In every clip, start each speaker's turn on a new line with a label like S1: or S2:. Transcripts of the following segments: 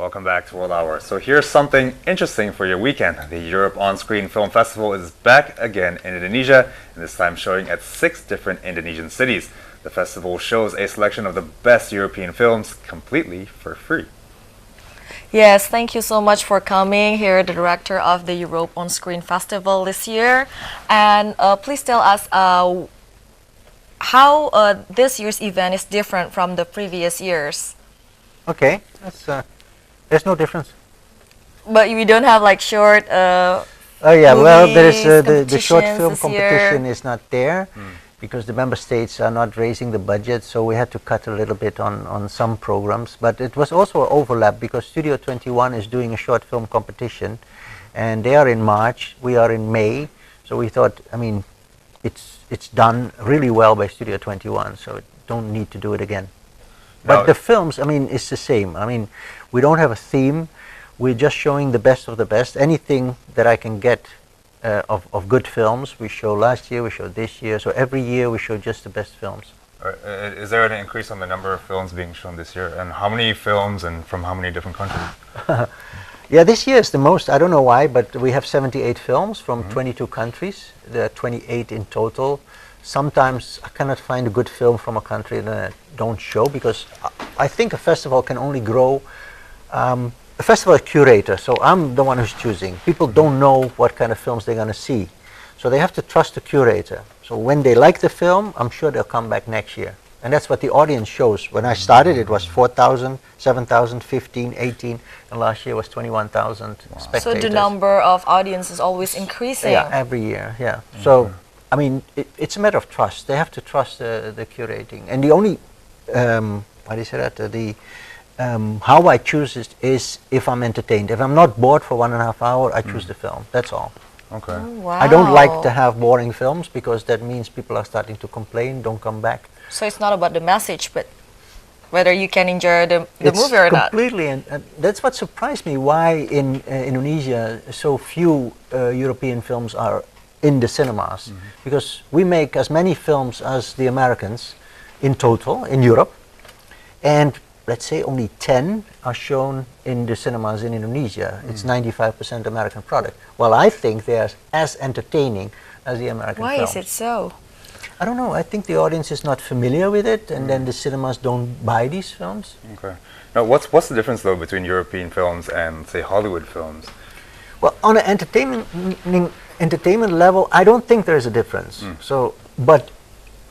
S1: welcome back to World Hour. So here's something interesting for your weekend. The Europe On-Screen Film Festival is back again in Indonesia, and this time showing at 6 different Indonesian cities. The festival shows a selection of the best European films completely for free.
S2: Yes, thank you so much for coming here, the director of the Europe On-Screen Festival this year. And please tell us how this year's event is different from the previous years.
S3: Okay, there's no difference.
S2: But we don't have like short
S3: oh yeah, well, there is the short film competition
S2: year.
S3: is not there because the member states are not raising the budget, so we had to cut a little bit on some programs. But it was also an overlap because Studio 21 is doing a short film competition, and they are in March, we are in May, so we thought, I mean, it's done really well by Studio 21, so don't need to do it again. But the films, I mean, it's the same. I mean, we don't have a theme. We're just showing the best of the best. Anything that I can get of good films, we show last year, we show this year. So every year we show just the best films.
S1: Is there an increase on the number of films being shown this year? And how many films and from how many different countries?
S3: Yeah, this year is the most. I don't know why, but we have 78 films from 22 countries. There are 28 in total. Sometimes I cannot find a good film from a country that I don't show because I think a festival can only grow. A festival is curator, so I'm the one who's choosing. People don't know what kind of films they're going to see, so they have to trust the curator. So when they like the film, I'm sure they'll come back next year. And that's what the audience shows. When I started, it was 4,000, 7,000, 15, 18, and last year was 21,000 spectators.
S2: So the number of audience is always increasing.
S3: Yeah, every year, yeah. So, I mean, it's a matter of trust. They have to trust the curating. And the only, how do you say that, how I choose it is if I'm entertained. If I'm not bored for 1.5 hours, I choose the film. That's all.
S1: Okay.
S2: Oh, wow.
S3: I don't like to have boring films because that means people are starting to complain, don't come back.
S2: So it's not about the message, but whether you can enjoy the movie or not.
S3: Completely, and that's what surprised me, why in Indonesia so few European films are in the cinemas. Because we make as many films as the Americans in total, in Europe, and let's say only 10 are shown in the cinemas in Indonesia. It's 95% American product. Well, I think they are as entertaining as the American films.
S2: Why is it so?
S3: I don't know. I think the audience is not familiar with it, and then the cinemas don't buy these films.
S1: Okay. Now, what's the difference though between European films and say Hollywood films?
S3: Well, on an entertainment level, I don't think there's a difference. So, but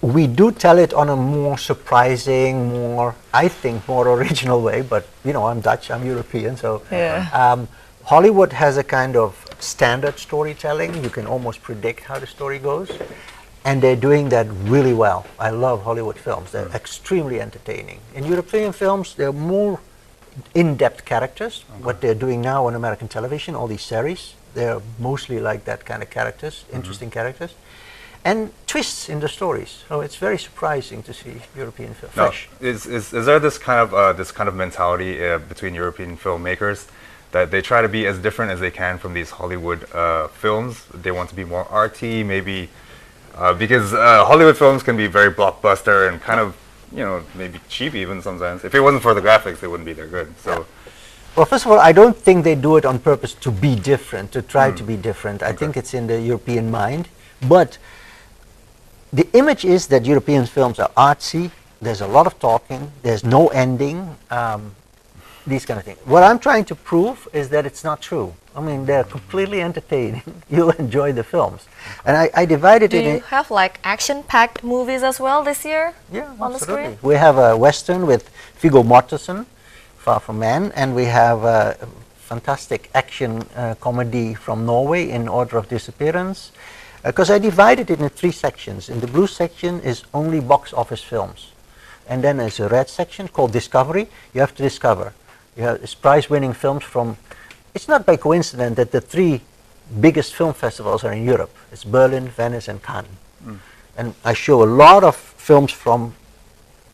S3: we do tell it on a more surprising, more, I think, more original way. But you know, I'm Dutch, I'm European, so Hollywood has a kind of standard storytelling. You can almost predict how the story goes. And they're doing that really well. I love Hollywood films. They're extremely entertaining. In European films, they're more in-depth characters. What they're doing now on American television, all these series, they're mostly like that kind of characters, interesting characters. And twists in the stories. So it's very surprising to see European films.
S1: Now, is there this kind of mentality between European filmmakers that they try to be as different as they can from these Hollywood films? They want to be more arty, maybe. Because Hollywood films can be very blockbuster and kind of, you know, maybe cheap even sometimes. If it wasn't for the graphics, they wouldn't be that good. So,
S3: well, first of all, I don't think they do it on purpose to be different, to try to be different. I think it's in the European mind. But the image is that European films are artsy. There's a lot of talking. There's no ending. These kind of things. What I'm trying to prove is that it's not true. I mean, they're completely entertaining. You'll enjoy the films. And I divided it in...
S2: Do you have like action-packed movies as well this year?
S3: Yeah,
S2: on the
S3: absolutely.
S2: screen?
S3: We have a Western with Viggo Mortensen, Far From Man, and we have a fantastic action comedy from Norway, In Order of Disappearance. Because I divided it in 3 sections. In the blue section is only box office films. And then there's a red section called Discovery. You have to discover. You have it's prize-winning films from... It's not by coincidence that the 3 biggest film festivals are in Europe. It's Berlin, Venice, and Cannes. And I show a lot of films from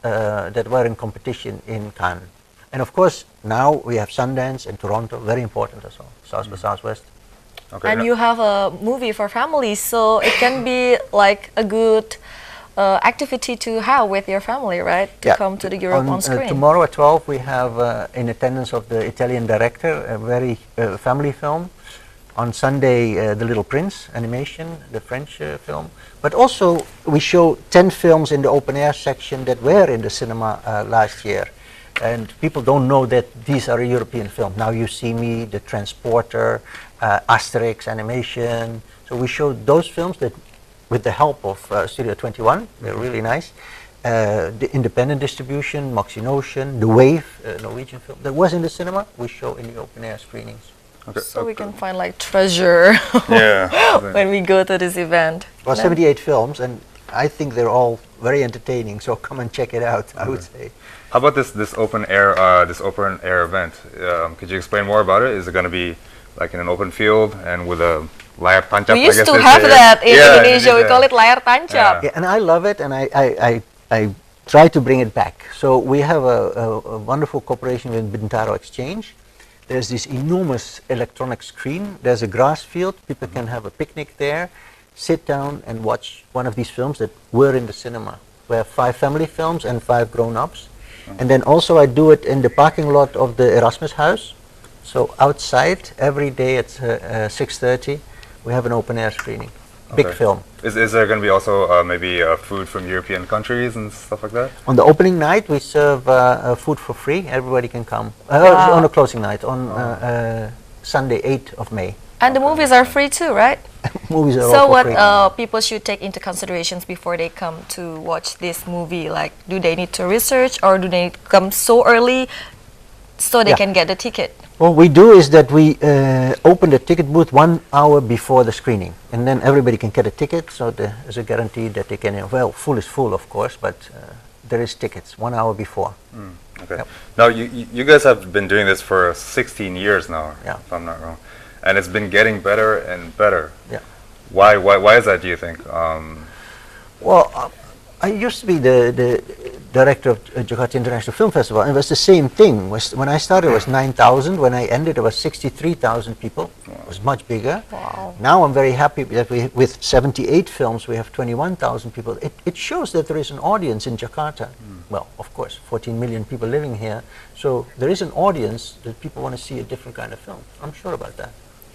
S3: that were in competition in Cannes. And of course, now we have Sundance and Toronto, very important as well, South by Southwest.
S2: Okay, and you have a movie for families, so it can be like a good activity to have with your family, right? To come to the Europe on screen.
S3: Tomorrow at 12 we have in attendance of the Italian director a very family film. On Sunday, The Little Prince animation, the French film. But also we show 10 films in the open air section that were in the cinema last year. And people don't know that these are a European film. Now You See Me, The Transporter, Asterix animation. So we show those films that, with the help of Studio 21, they're really nice. The independent distribution, Moxie Notion, The Wave, Norwegian film that was in the cinema, we show in the open air screenings.
S1: Okay.
S2: So we can find like treasure when we go to this event.
S3: Well, 78 films, and I think they're all very entertaining. So come and check it out. I would say.
S1: How about this open air event? Could you explain more about it? Is it going to be like in an open field and with a layar tancap?
S2: We used to have that in Indonesia. We call it layar tancap.
S3: Yeah, and I love it, and I try to bring it back. So we have a wonderful cooperation with Bintaro Exchange. There's this enormous electronic screen. There's a grass field. People can have a picnic there, sit down and watch one of these films that were in the cinema. We have 5 family films and 5 grown-ups. And then also I do it in the parking lot of the Erasmus House. So outside, every day at 6:30, we have an open-air screening. Big film.
S1: Is there going to be also maybe food from European countries and stuff like that?
S3: On the opening night, we serve food for free. Everybody can come. On the closing night, on Sunday, 8th of May.
S2: And the movies are free too, right?
S3: Movies are
S2: So
S3: all for free.
S2: what people should take into considerations before they come to watch this movie? Like, do they need to research, or do they come so early so they can get the ticket?
S3: What we do is that we open the ticket booth 1 hour before the screening, and then everybody can get a ticket. So there's a guarantee that they can. Well, full is full, of course, but there is tickets 1 hour before.
S1: Okay. Yep. Now you guys have been doing this for 16 years now, if I'm not wrong, and it's been getting better and better.
S3: Yeah.
S1: Why is that? Do you think?
S3: Well, I used to be the director of Jakarta International Film Festival, and it was the same thing. When I started, it was 9,000. When I ended, it was 63,000 people. It was much bigger.
S2: Wow.
S3: Now I'm very happy that with 78 films, we have 21,000 people. It shows that there is an audience in Jakarta. Well, of course, 14 million people living here. So there is an audience that people want to see a different kind of film. I'm sure about that.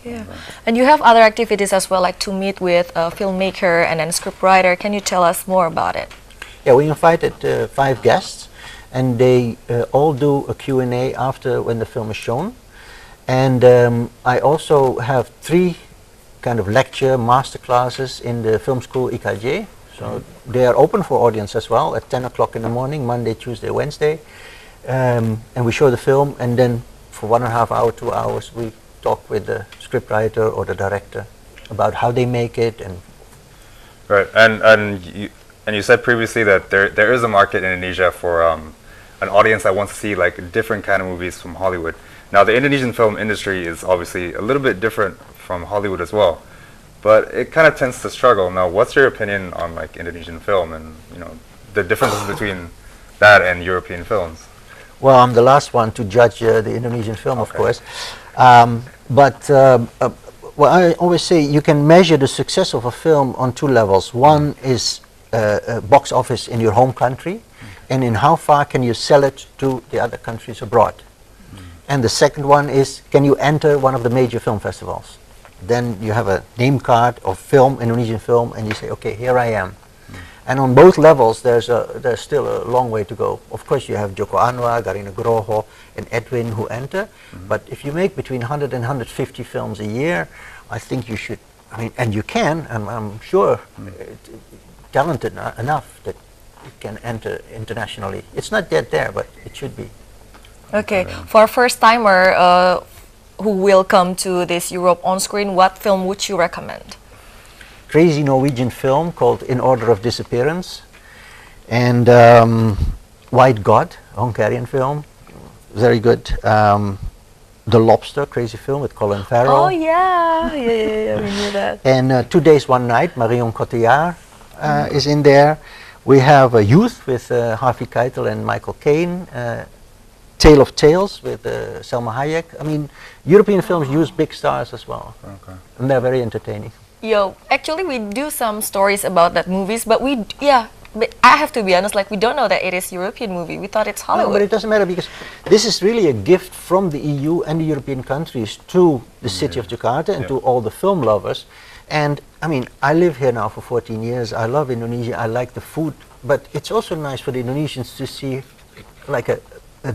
S2: Yeah. And you have other activities as well, like to meet with a filmmaker and then scriptwriter. Can you tell us more about it?
S3: Yeah, we invited 5 guests, and they all do a Q&A after when the film is shown. And I also have 3 kind of lecture master classes in the film school IKJ. So they are open for audience as well at 10 o'clock in the morning, Monday, Tuesday, Wednesday. And we show the film, and then for 1.5 hours, 2 hours, we talk with the scriptwriter or the director about how they make it. And
S1: right, and you said previously that there is a market in Indonesia for an audience that wants to see like different kind of movies from Hollywood. Now the Indonesian film industry is obviously a little bit different from Hollywood as well, but it kind of tends to struggle. Now, what's your opinion on like Indonesian film and the differences between that and European films?
S3: Well, I'm the last one to judge the Indonesian film, of course. Well, I always say you can measure the success of a film on 2 levels. One is box office in your home country, and in how far can you sell it to the other countries abroad. And the second one is, can you enter one of the major film festivals? Then you have a name card of film, Indonesian film, and you say, okay, here I am. And on both levels, there's still a long way to go. Of course, you have Joko Anwar, Garina Groho, and Edwin who enter. But if you make between 100 and 150 films a year, I think you should, and you can, and I'm sure, talented enough that it can enter internationally. It's not yet there, but it should be.
S2: Okay, for a first-timer who will come to this Europe on screen, what film would you recommend?
S3: Crazy Norwegian film called In Order of Disappearance, and White God, a Hungarian film, very good. The Lobster, crazy film with Colin Farrell.
S2: Oh yeah, we knew that.
S3: And 2 Days, One Night, Marion Cotillard is in there. We have Youth with Harvey Keitel and Michael Caine. Tale of Tales with Selma Hayek. I mean, European films use big stars as well. Okay. And they're very entertaining.
S2: Actually we do some stories about that movies, but we but I have to be honest, like, we don't know that it is European movie. We thought it's
S3: No,
S2: Hollywood.
S3: but it doesn't matter because this is really a gift from the EU and the European countries to the city of Jakarta and to all the film lovers. And I mean, I live here now for 14 years. I love Indonesia. I like the food, but it's also nice for the Indonesians to see like a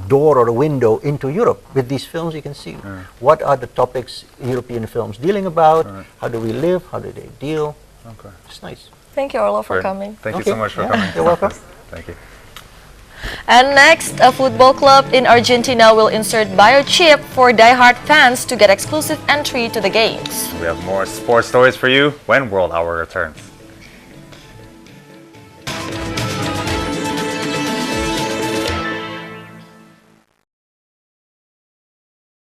S3: door or a window into Europe. With these films, you can see what are the topics European films dealing about. How do we live? How do they deal?
S1: Okay.
S3: It's nice.
S2: Thank you, Orlow, for
S1: Great.
S2: coming.
S1: Thank you
S3: Okay.
S1: so much for
S3: Yeah,
S1: coming.
S3: you're welcome.
S1: Thank you.
S2: And next, a football club in Argentina will insert biochip for die-hard fans to get exclusive entry to the games.
S1: We have more sports stories for you when World Hour returns.